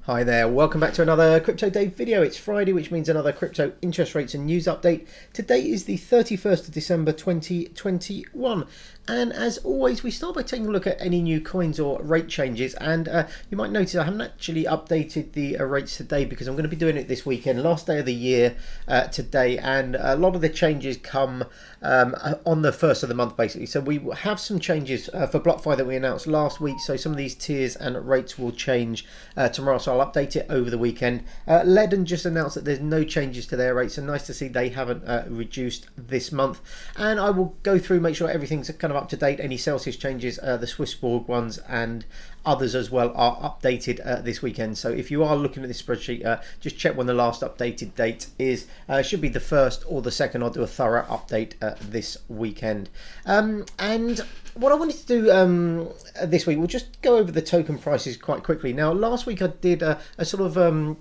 Hi there, welcome back to another Crypto Dave video. It's Friday, which means another crypto interest rates and news update. Today is the 31st of December 2021. And as always, we start by taking a look at any new coins or rate changes. And you might notice I haven't actually updated the rates today because I'm going to be doing it this weekend, last day of the year today. And a lot of the changes come on the first of the month, basically. So we have some changes for BlockFi that we announced last week. So some of these tiers and rates will change tomorrow. So I'll update it over the weekend. Ledden just announced that there's no changes to their rates. So nice to see they haven't reduced this month. And I will go through, make sure everything's kind of up to date. Any Celsius changes, the Swissborg ones and others as well are updated this weekend. So if you are looking at this spreadsheet, just check when the last updated date is. Should be the 1st or the 2nd. I'll do a thorough update this weekend. And what I wanted to do this week, we'll just go over the token prices quite quickly. Now, last week I did a sort of a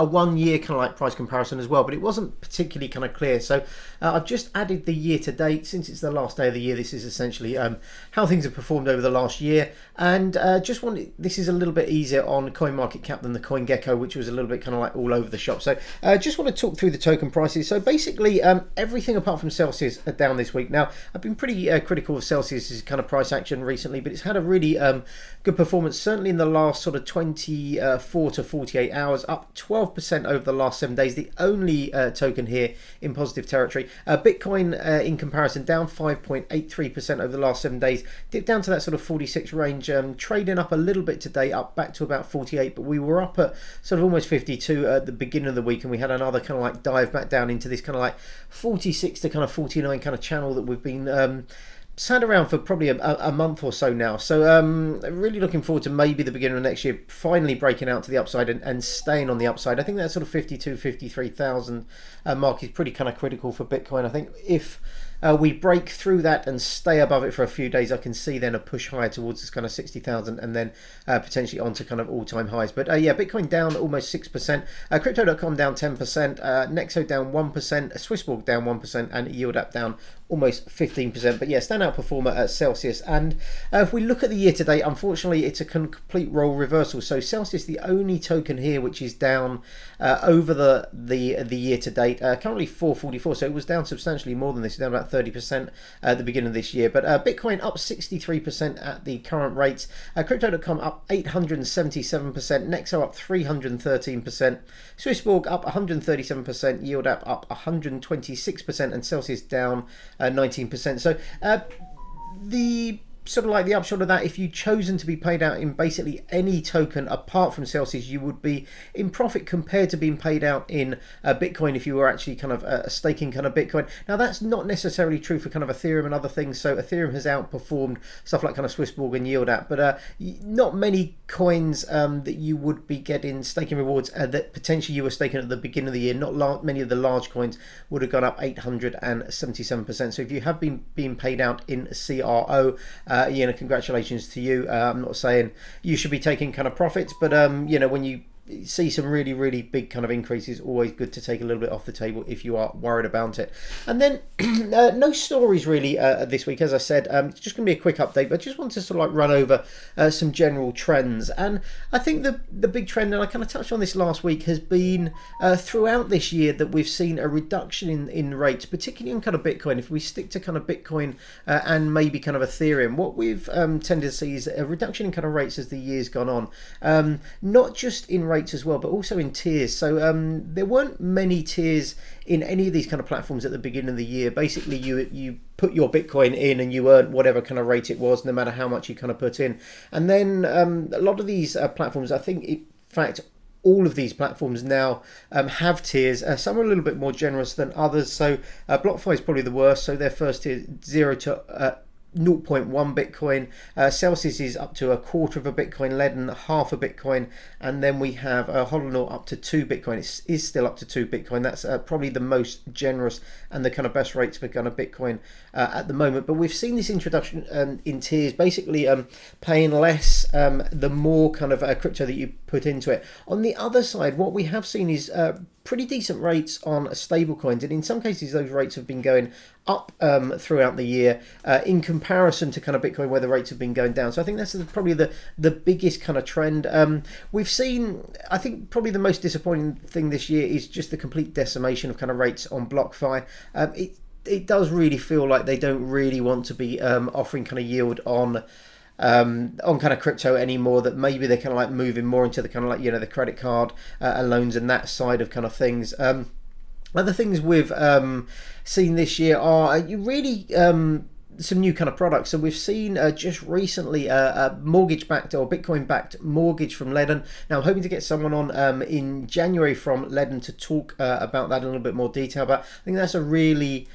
1 year kind of like price comparison as well, but it wasn't particularly kind of clear. So I've just added the year to date. Since it's the last day of the year, this is essentially how things have performed over the last year. And this is a little bit easier on CoinMarketCap than the CoinGecko, which was a little bit kind of like all over the shop. So just want to talk through the token prices. So basically everything apart from Celsius are down this week. Now, I've been pretty critical of Celsius's kind of price action recently, but it's had a really good performance, certainly in the last sort of 24 to 48 hours, up 12% over the last 7 days, the only token here in positive territory. Bitcoin in comparison down 5.83% over the last 7 days, dipped down to that sort of 46 range, trading up a little bit today, up back to about 48, but we were up at sort of almost 52 at the beginning of the week, and we had another kind of like dive back down into this kind of like 46 to kind of 49 kind of channel that we've been sat around for probably a month or so now. So really looking forward to maybe the beginning of next year finally breaking out to the upside and staying on the upside. I think that sort of 53,000 mark is pretty kind of critical for Bitcoin. I think if we break through that and stay above it for a few days, I can see then a push higher towards this kind of 60,000 and then potentially onto kind of all-time highs. But yeah, Bitcoin down almost 6%, crypto.com down 10%, Nexo down 1%, Swissborg down 1%, and Yield App down almost 15%. But yeah, standout performer at Celsius. And if we look at the year to date, unfortunately it's a complete role reversal. So Celsius, the only token here which is down over the year to date, currently 444, so it was down substantially more than this, down about 30% at the beginning of this year. But Bitcoin up 63% at the current rates, crypto.com up 877%, Nexo up 313%, Swissborg up 137%, Yield App up 126%, and Celsius down 19%. So the sort of like the upshot of that, if you'd chosen to be paid out in basically any token apart from Celsius, you would be in profit compared to being paid out in Bitcoin if you were actually kind of staking kind of Bitcoin. Now, that's not necessarily true for kind of Ethereum and other things. So Ethereum has outperformed stuff like kind of Swissborg and Yield App, but not many coins that you would be getting staking rewards that potentially you were staking at the beginning of the year. Not many of the large coins would have gone up 877%. So if you have been being paid out in CRO, congratulations to you. I'm not saying you should be taking kind of profits, but when you see some really big kind of increases, always good to take a little bit off the table if you are worried about it. And then no stories really this week, as I said. It's just gonna be a quick update, but just wanted to sort of like run over some general trends. And I think the big trend, and I kind of touched on this last week, has been throughout this year that we've seen a reduction in rates, particularly on kind of Bitcoin. If we stick to kind of Bitcoin and maybe kind of Ethereum, what we've tended to see is a reduction in kind of rates as the year's gone on, not just in rates as well, but also in tiers. So there weren't many tiers in any of these kind of platforms at the beginning of the year. Basically, you put your Bitcoin in and you earned whatever kind of rate it was, no matter how much you kind of put in. And then a lot of these platforms, I think, in fact, all of these platforms now have tiers. Some are a little bit more generous than others. So BlockFi is probably the worst. So their first tier, 0 to 0.1 Bitcoin, Celsius is up to a quarter of a Bitcoin, Ledden half a Bitcoin, and then we have Holonor up to 2 Bitcoin. It is still up to 2 Bitcoin. That's probably the most generous and the kind of best rates for kind of Bitcoin at the moment. But we've seen this introduction in tiers, basically paying less the more kind of crypto that you put into it. On the other side, what we have seen is pretty decent rates on stable coins, and in some cases those rates have been going up throughout the year in comparison to kind of Bitcoin, where the rates have been going down. So I think that's probably the biggest kind of trend. We've seen, I think probably the most disappointing thing this year is just the complete decimation of kind of rates on BlockFi. It does really feel like they don't really want to be offering kind of yield on kind of crypto anymore, that maybe they're kind of like moving more into the kind of like, you know, the credit card loans and that side of kind of things. Other things we've seen this year are really some new kind of products. So we've seen just recently a mortgage-backed or Bitcoin-backed mortgage from Ledden. Now I'm hoping to get someone on in January from Ledden to talk about that in a little bit more detail, but I think that's a really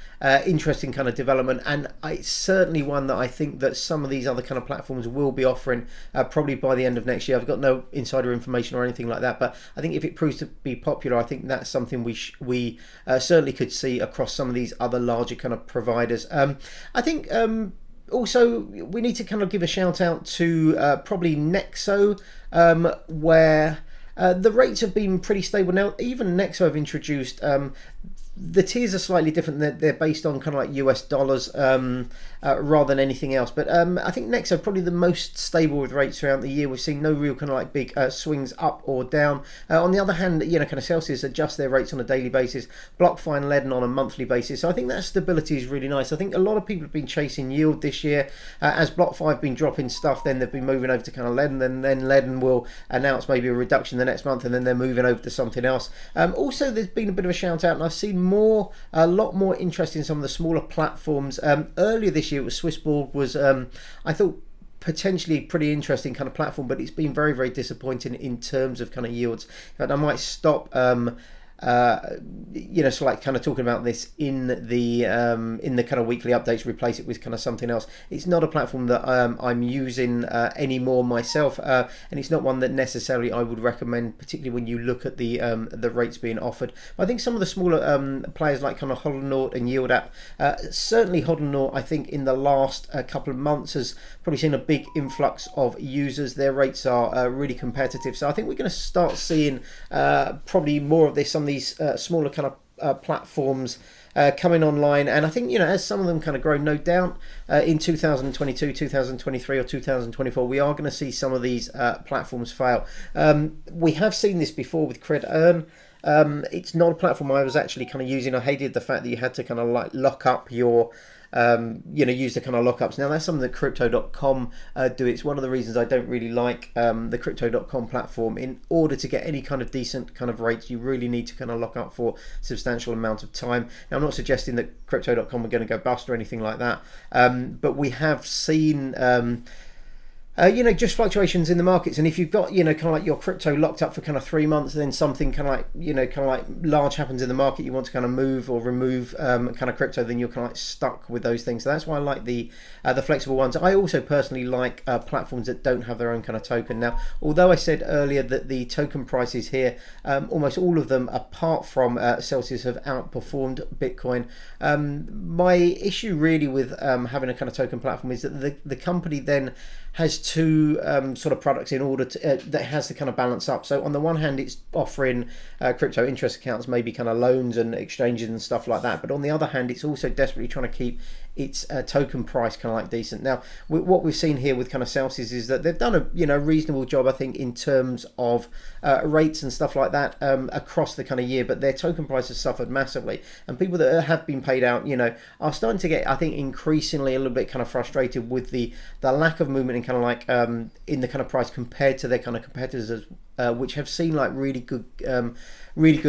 interesting kind of development, and it's certainly one that I think that some of these other kind of platforms will be offering probably by the end of next year. I've got no insider information or anything like that, but I think if it proves to be popular, I think that's something we certainly could see across some of these other larger kind of providers. I think also we need to kind of give a shout out to probably Nexo, where the rates have been pretty stable. Now even Nexo have introduced the tiers are slightly different. They're based on kind of like US dollars rather than anything else. But I think Nexo probably the most stable with rates throughout the year. We've seen no real kind of like big swings up or down. On the other hand, you know, kind of Celsius adjust their rates on a daily basis, BlockFi and Ledden on a monthly basis. So I think that stability is really nice. I think a lot of people have been chasing yield this year. As BlockFi have been dropping stuff, then they've been moving over to kind of Ledden, and then Ledden will announce maybe a reduction the next month, and then they're moving over to something else. Also, there's been a bit of a shout out, and I've seen a lot more interest in some of the smaller platforms. Earlier this year, it was Swissborg was I thought potentially pretty interesting kind of platform, but it's been very, very disappointing in terms of kind of yields. In fact, I might stop you know, so like kind of talking about this in the kind of weekly updates, replace it with kind of something else. It's not a platform that I'm using anymore myself, and it's not one that necessarily I would recommend, particularly when you look at the rates being offered. But I think some of the smaller players like kind of Hodlnaut and YieldApp, certainly Hodlnaut, I think in the last couple of months has probably seen a big influx of users. Their rates are really competitive, so I think we're going to start seeing probably more of this, some of these smaller kind of platforms coming online. And I think, you know, as some of them kind of grow, no doubt in 2022, 2023 or 2024, we are going to see some of these platforms fail. We have seen this before with Cred Earn. It's not a platform I was actually kind of using. I hated the fact that you had to kind of like lock up your you know, use the kind of lockups. Now that's something that crypto.com do. It's one of the reasons I don't really like the crypto.com platform. In order to get any kind of decent kind of rates, you really need to kind of lock up for a substantial amount of time. Now I'm not suggesting that crypto.com are going to go bust or anything like that, but we have seen you know, just fluctuations in the markets. And if you've got, you know, kind of like your crypto locked up for kind of 3 months, then something kind of like, you know, kind of like large happens in the market, you want to kind of move or remove kind of crypto, then you're kind of like stuck with those things. So that's why I like the flexible ones. I also personally like platforms that don't have their own kind of token. Now, although I said earlier that the token prices here, almost all of them apart from Celsius have outperformed Bitcoin. My issue really with having a kind of token platform is that the company then has two sort of products in order to that has to kind of balance up. So on the one hand, it's offering crypto interest accounts, maybe kind of loans and exchanges and stuff like that, but on the other hand, it's also desperately trying to keep its token price kind of like decent. Now what we've seen here with kind of Celsius is that they've done a, you know, reasonable job, I think, in terms of rates and stuff like that across the kind of year, but their token price has suffered massively, and people that have been paid out, you know, are starting to get, I think, increasingly a little bit kind of frustrated with the lack of movement in kind of like in the kind of price compared to their kind of competitors, which have seen like really good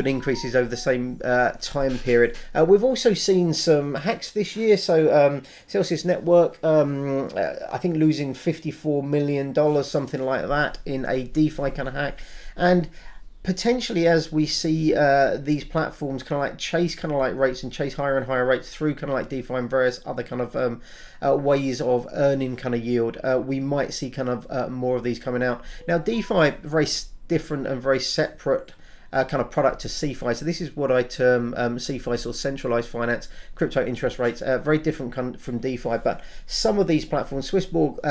increases over the same time period. We've also seen some hacks this year. So Celsius Network, I think losing $54 million, something like that, in a DeFi kind of hack. And potentially, as we see these platforms kind of like chase kind of like rates and chase higher and higher rates through kind of like DeFi and various other kind of ways of earning kind of yield, we might see kind of more of these coming out. Now DeFi, very different and very separate kind of product to CeFi. So this is what I term CeFi, sort of centralized finance, crypto interest rates, very different from DeFi. But some of these platforms, Swissborg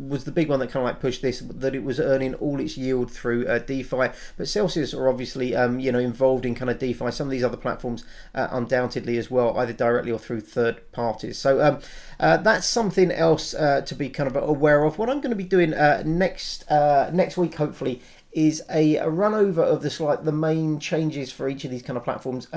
was the big one that kind of like pushed this, that it was earning all its yield through DeFi. But Celsius are obviously involved in kind of DeFi. Some of these other platforms undoubtedly as well, either directly or through third parties. So that's something else to be kind of aware of. What I'm going to be doing next week, hopefully, is a run over of the main changes for each of these kind of platforms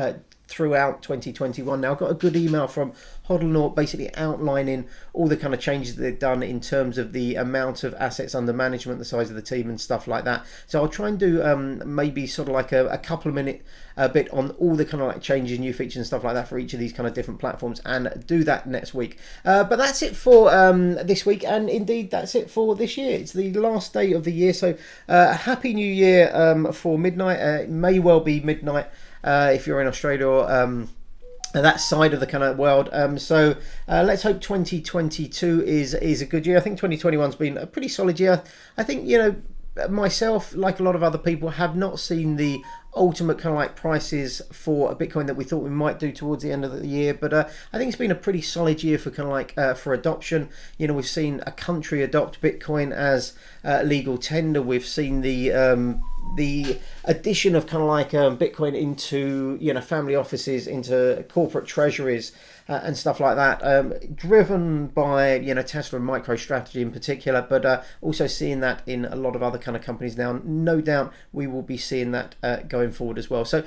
throughout 2021. Now, I've got a good email from Hodlnaut basically outlining all the kind of changes that they've done in terms of the amount of assets under management, the size of the team and stuff like that. So I'll try and do maybe sort of like a couple of minute bit on all the kind of like changes, new features and stuff like that for each of these kind of different platforms, and do that next week. But that's it for this week, and indeed that's it for this year. It's the last day of the year, so happy new year for midnight. It may well be midnight if you're in Australia or that side of the kind of world. So let's hope 2022 is a good year. I think 2021's been a pretty solid year. I think, myself, like a lot of other people, have not seen the ultimate kind of like prices for Bitcoin that we thought we might do towards the end of the year, but I think it's been a pretty solid year for kind of like for adoption. We've seen a country adopt Bitcoin as legal tender. We've seen the addition of kind of like Bitcoin into family offices, into corporate treasuries and stuff like that, driven by Tesla and MicroStrategy in particular, but also seeing that in a lot of other kind of companies now. No doubt we will be seeing that going forward as well. So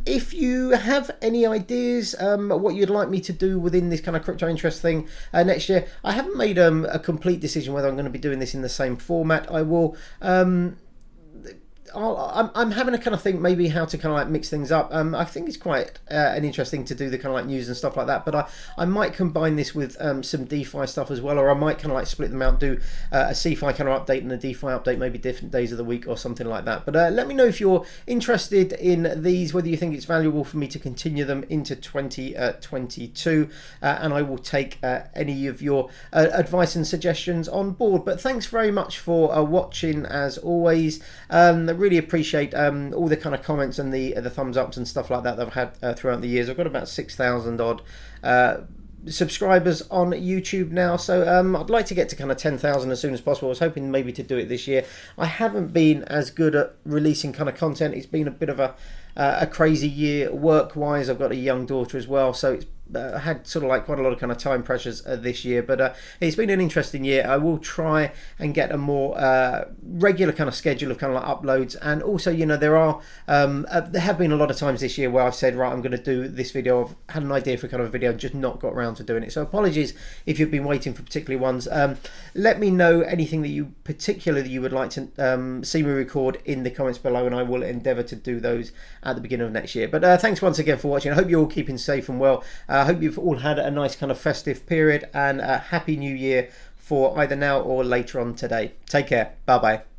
if you have any ideas what you'd like me to do within this kind of crypto interest thing next year, I haven't made a complete decision whether I'm going to be doing this in the same format. I will I'm having a kind of think maybe how to kind of like mix things up. I think it's quite an interesting to do the kind of like news and stuff like that, but I might combine this with some DeFi stuff as well, or I might kind of like split them out, do a CeFi kind of update and a DeFi update, maybe different days of the week or something like that. But let me know if you're interested in these, whether you think it's valuable for me to continue them into 2022, and I will take any of your advice and suggestions on board. But thanks very much for watching as always. Really appreciate all the kind of comments and the thumbs ups and stuff like that I've had throughout the years. I've got about 6,000 odd subscribers on YouTube now, so I'd like to get to kind of 10,000 as soon as possible. I was hoping maybe to do it this year. I haven't been as good at releasing kind of content. It's been a bit of a crazy year work wise. I've got a young daughter as well, so it's had sort of like quite a lot of kind of time pressures this year, but it's been an interesting year. I will try and get a more regular kind of schedule of kind of like uploads, and also there have been a lot of times this year where I've said, right, I'm going to do this video. I've had an idea for kind of a video, just not got around to doing it, so apologies if you've been waiting for particular ones. Let me know anything that you would like to see me record in the comments below, and I will endeavour to do those at the beginning of next year. But thanks once again for watching. I hope you're all keeping safe and well. I hope you've all had a nice kind of festive period, and a happy new year for either now or later on today. Take care. Bye bye.